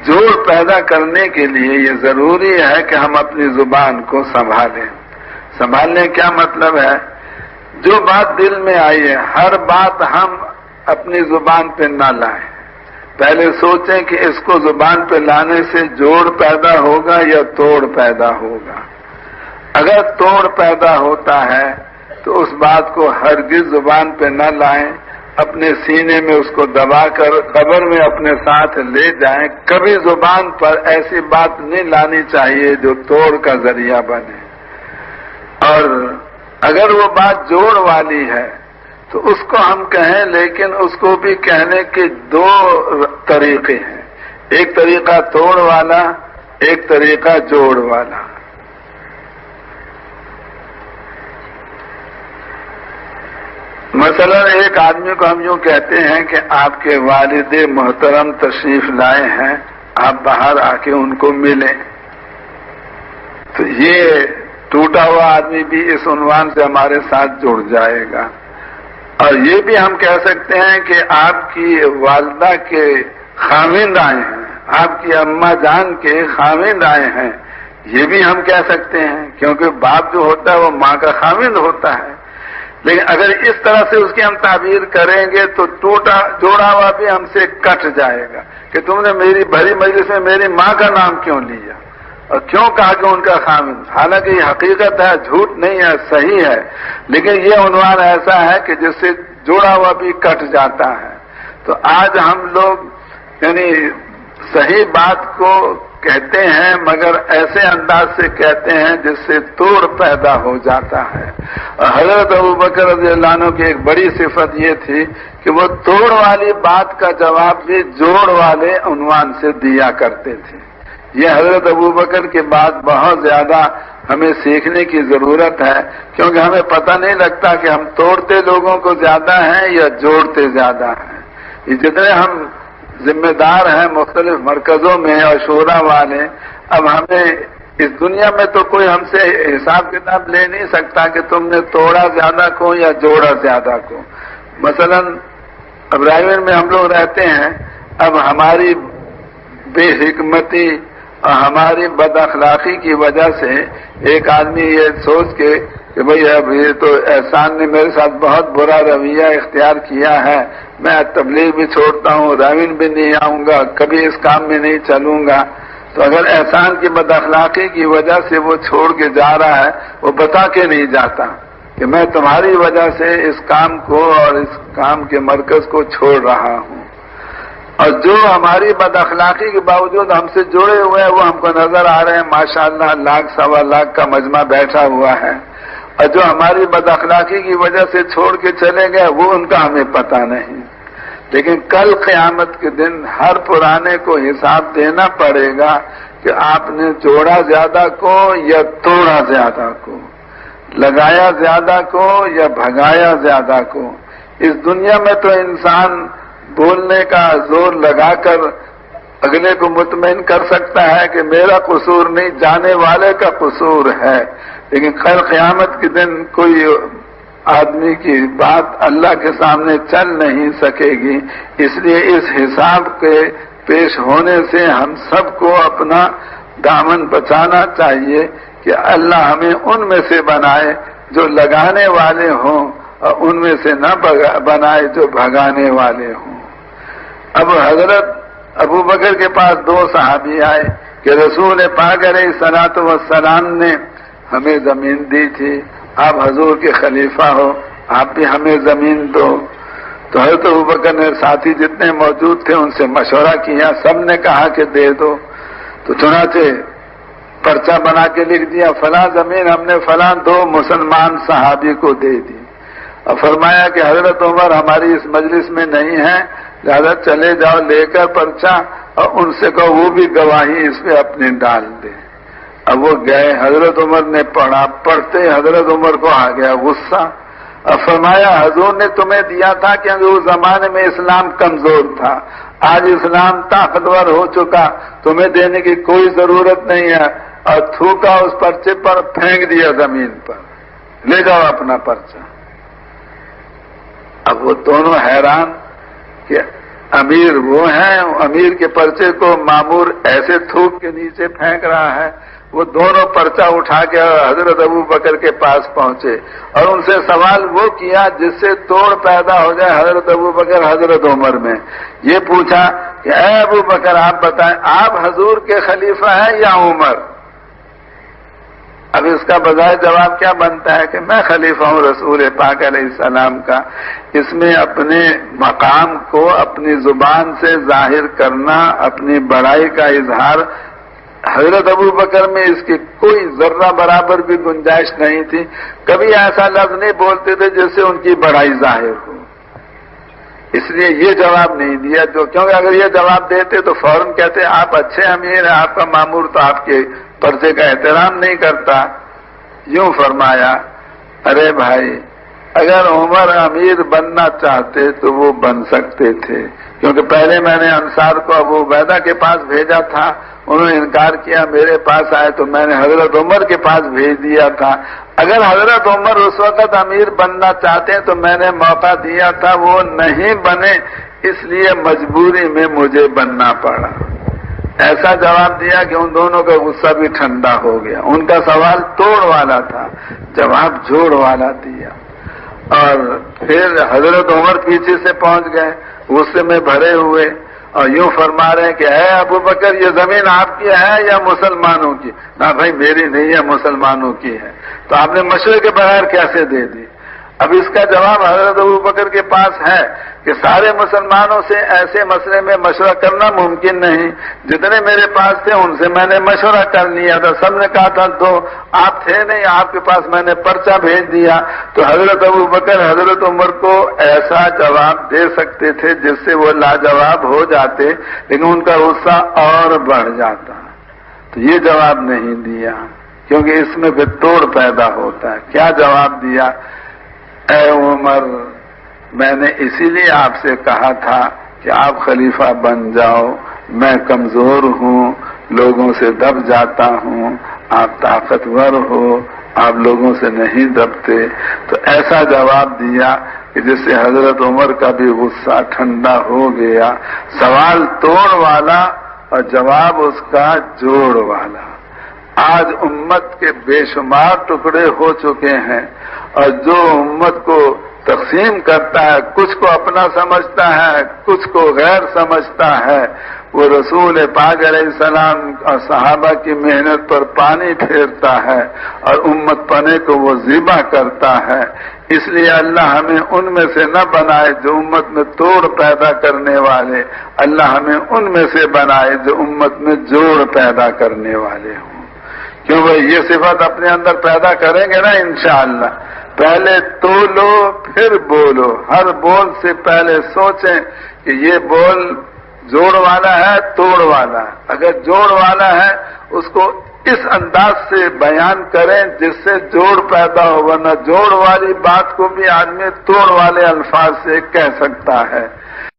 جوڑ پیدا کرنے کے لیے یہ ضروری ہے کہ ہم اپنی زبان کو سنبھالیں. سنبھالنے کیا مطلب ہے؟ جو بات دل میں آئی ہے ہر بات ہم اپنی زبان پہ نہ لائیں. پہلے سوچیں کہ اس کو زبان پہ لانے سے جوڑ پیدا ہوگا یا توڑ پیدا ہوگا. اگر توڑ پیدا ہوتا ہے تو اس بات کو ہرگز زبان پہ نہ لائیں، اپنے سینے میں اس کو دبا کر قبر میں اپنے ساتھ لے جائیں. کبھی زبان پر ایسی بات نہیں لانی چاہیے جو توڑ کا ذریعہ بنے. اور اگر وہ بات جوڑ والی ہے تو اس کو ہم کہیں، لیکن اس کو بھی کہنے کے دو طریقے ہیں. ایک طریقہ توڑ والا، ایک طریقہ جوڑ والا. مثلا ایک آدمی کو ہم یوں کہتے ہیں کہ آپ کے والد محترم تشریف لائے ہیں، آپ باہر آ کے ان کو ملیں. تو یہ ٹوٹا ہوا آدمی بھی اس عنوان سے ہمارے ساتھ جڑ جائے گا. اور یہ بھی ہم کہہ سکتے ہیں کہ آپ کی والدہ کے خاوند آئے ہیں، آپ کی اماں جان کے خاوند آئے ہیں، یہ بھی ہم کہہ سکتے ہیں، کیونکہ باپ جو ہوتا ہے وہ ماں کا خاوند ہوتا ہے. لیکن اگر اس طرح سے اس کی ہم تعبیر کریں گے تو جوڑا ہوا بھی ہم سے کٹ جائے گا کہ تم نے میری بھری مجلس میں میری ماں کا نام کیوں لیا اور کیوں کہا کہ ان کا خاوند. حالانکہ یہ حقیقت ہے، جھوٹ نہیں ہے، صحیح ہے، لیکن یہ عنوان ایسا ہے کہ جس سے جوڑا ہوا بھی کٹ جاتا ہے. تو آج ہم لوگ یعنی صحیح بات کو کہتے ہیں مگر ایسے انداز سے کہتے ہیں جس سے توڑ پیدا ہو جاتا ہے. اور حضرت ابوبکر رضی اللہ عنہ کی ایک بڑی صفت یہ تھی کہ وہ توڑ والی بات کا جواب بھی جوڑ والے عنوان سے دیا کرتے تھے. یہ حضرت ابوبکر کے بعد بہت زیادہ ہمیں سیکھنے کی ضرورت ہے، کیونکہ ہمیں پتہ نہیں لگتا کہ ہم توڑتے لوگوں کو زیادہ ہیں یا جوڑتے زیادہ ہیں. یہ جتنے ہم ذمہ دار ہیں مختلف مرکزوں میں اور شورا والے، اب ہمیں اس دنیا میں تو کوئی ہم سے حساب کتاب لے نہیں سکتا کہ تم نے توڑا زیادہ کو یا جوڑا زیادہ کو. مثلا ابراہیم میں ہم لوگ رہتے ہیں، اب ہماری بے حکمتی اور ہماری بد اخلاقی کی وجہ سے ایک آدمی یہ سوچ کے کہ بھئی اب یہ تو احسان نے میرے ساتھ بہت برا رویہ اختیار کیا ہے، میں تبلیغ بھی چھوڑتا ہوں، راوین بھی نہیں آؤں گا، کبھی اس کام میں نہیں چلوں گا. تو اگر احسان کی بد اخلاقی کی وجہ سے وہ چھوڑ کے جا رہا ہے، وہ بتا کے نہیں جاتا کہ میں تمہاری وجہ سے اس کام کو اور اس کام کے مرکز کو چھوڑ رہا ہوں. اور جو ہماری بد اخلاقی کے باوجود ہم سے جڑے ہوئے ہیں وہ ہم کو نظر آ رہے ہیں، ماشاءاللہ 1,00,000 سوا لاکھ کا مجمع بیٹھا ہوا ہے. اور جو ہماری بد اخلاقی کی وجہ سے چھوڑ کے چلے گئے وہ ان کا ہمیں پتہ نہیں. لیکن کل قیامت کے دن ہر پرانے کو حساب دینا پڑے گا کہ آپ نے جوڑا زیادہ کو یا توڑا زیادہ کو، لگایا زیادہ کو یا بھگایا زیادہ کو. اس دنیا میں تو انسان بولنے کا زور لگا کر اگلے کو مطمئن کر سکتا ہے کہ میرا قصور نہیں، جانے والے کا قصور ہے. لیکن خیر قیامت کے دن کوئی آدمی کی بات اللہ کے سامنے چل نہیں سکے گی. اس لیے اس حساب کے پیش ہونے سے ہم سب کو اپنا دامن بچانا چاہیے کہ اللہ ہمیں ان میں سے بنائے جو لگانے والے ہوں اور ان میں سے نہ بنائے جو بھگانے والے ہوں. اب حضرت ابوبکر کے پاس 2 صحابی آئے کہ رسول پاک علیہ الصلوۃ والسلام نے ہمیں زمین دی تھی، آپ حضور کے خلیفہ ہو، آپ بھی ہمیں زمین دو. تو حضرت ابوبکر نے ساتھی جتنے موجود تھے ان سے مشورہ کیا، سب نے کہا کہ دے دو. تو چنانچہ پرچہ بنا کے لکھ دیا فلاں زمین ہم نے فلاں 2 مسلمان صحابی کو دے دی. اور فرمایا کہ حضرت عمر ہماری اس مجلس میں نہیں ہے، لہذا چلے جاؤ لے کر پرچہ اور ان سے کہو وہ بھی گواہی اس پہ اپنے ڈال دے. اب وہ گئے، حضرت عمر نے پڑھا، پڑھتے حضرت عمر کو آ گیا غصہ اور فرمایا حضور نے تمہیں دیا تھا کہ اس زمانے میں اسلام کمزور تھا، آج اسلام طاقتور ہو چکا، تمہیں دینے کی کوئی ضرورت نہیں ہے. اور تھوکا اس پرچے پر، پھینک دیا زمین پر، لے جاؤ اپنا پرچہ. اب وہ دونوں حیران کہ امیر وہ ہیں، امیر کے پرچے کو مامور ایسے تھوک کے نیچے پھینک رہا ہے. وہ دونوں پرچہ اٹھا کے حضرت ابو بکر کے پاس پہنچے اور ان سے سوال وہ کیا جس سے توڑ پیدا ہو جائے حضرت ابو بکر حضرت عمر میں. یہ پوچھا کہ اے ابو بکر آپ بتائیں آپ حضور کے خلیفہ ہیں یا عمر؟ اب اس کا بجائے جواب کیا بنتا ہے کہ میں خلیفہ ہوں رسول پاک علیہ السلام کا. اس میں اپنے مقام کو اپنی زبان سے ظاہر کرنا، اپنی بڑائی کا اظہار، حضرت ابو بکر میں اس کی کوئی ذرہ برابر بھی گنجائش نہیں تھی. کبھی ایسا لفظ نہیں بولتے تھے جس سے ان کی بڑائی ظاہر ہو. اس لیے یہ جواب نہیں دیا کیونکہ اگر یہ جواب دیتے تو فوراً کہتے آپ اچھے امیر ہیں، آپ کا مامور تو آپ کے پرچے کا احترام نہیں کرتا. یوں فرمایا ارے بھائی اگر عمر امیر بننا چاہتے تو وہ بن سکتے تھے، کیونکہ پہلے میں نے انصار کو ابو عبیدہ کے پاس بھیجا تھا، انہوں نے انکار کیا، میرے پاس آئے تو میں نے حضرت عمر کے پاس بھیج دیا تھا. اگر حضرت عمر اس وقت امیر بننا چاہتے ہیں تو میں نے موقع دیا تھا، وہ نہیں بنے، اس لیے مجبوری میں مجھے بننا پڑا. ایسا جواب دیا کہ ان دونوں کا غصہ بھی ٹھنڈا ہو گیا. ان کا سوال توڑ والا تھا، جواب جوڑ والا دیا. اور پھر حضرت عمر پیچھے سے پہنچ گئے غصے میں بھرے ہوئے اور یوں فرما رہے ہیں کہ اے ابو بکر یہ زمین آپ کی ہے یا مسلمانوں کی؟ نہ بھائی میری نہیں ہے، مسلمانوں کی ہے. تو آپ نے مشورے کے بغیر کیسے دے دی؟ اب اس کا جواب حضرت ابو بکر کے پاس ہے کہ سارے مسلمانوں سے ایسے مسئلے میں مشورہ کرنا ممکن نہیں. جتنے میرے پاس تھے ان سے میں نے مشورہ کر لیا تھا، سب نے کہا تھا تو آپ تھے نہیں، آپ کے پاس میں نے پرچہ بھیج دیا. تو حضرت ابو بکر حضرت عمر کو ایسا جواب دے سکتے تھے جس سے وہ لاجواب ہو جاتے، لیکن ان کا غصہ اور بڑھ جاتا. تو یہ جواب نہیں دیا کیونکہ اس میں پھر توڑ پیدا ہوتا ہے. کیا جواب دیا؟ اے عمر میں نے اسی لیے آپ سے کہا تھا کہ آپ خلیفہ بن جاؤ، میں کمزور ہوں، لوگوں سے دب جاتا ہوں، آپ طاقتور ہو، آپ لوگوں سے نہیں دبتے. تو ایسا جواب دیا کہ جس سے حضرت عمر کا بھی غصہ ٹھنڈا ہو گیا. سوال توڑ والا اور جواب اس کا جوڑ والا. آج امت کے بے شمار ٹکڑے ہو چکے ہیں اور جو امت کو تقسیم کرتا ہے، کچھ کو اپنا سمجھتا ہے، کچھ کو غیر سمجھتا ہے، وہ رسول پاک علیہ السلام اور صحابہ کی محنت پر پانی پھیرتا ہے اور امت پنے کو وہ ذبح کرتا ہے. اس لیے اللہ ہمیں ان میں سے نہ بنائے جو امت میں توڑ پیدا کرنے والے، اللہ ہمیں ان میں سے بنائے جو امت میں جوڑ پیدا کرنے والے ہوں. کیوں بھائی یہ صفت اپنے اندر پیدا کریں گے نا انشاءاللہ. پہلے تولو پھر بولو، ہر بول سے پہلے سوچیں کہ یہ بول جوڑ والا ہے توڑ والا ہے. اگر جوڑ والا ہے اس کو اس انداز سے بیان کریں جس سے جوڑ پیدا ہو، ورنہ جوڑ والی بات کو بھی آدمی توڑ والے الفاظ سے کہہ سکتا ہے.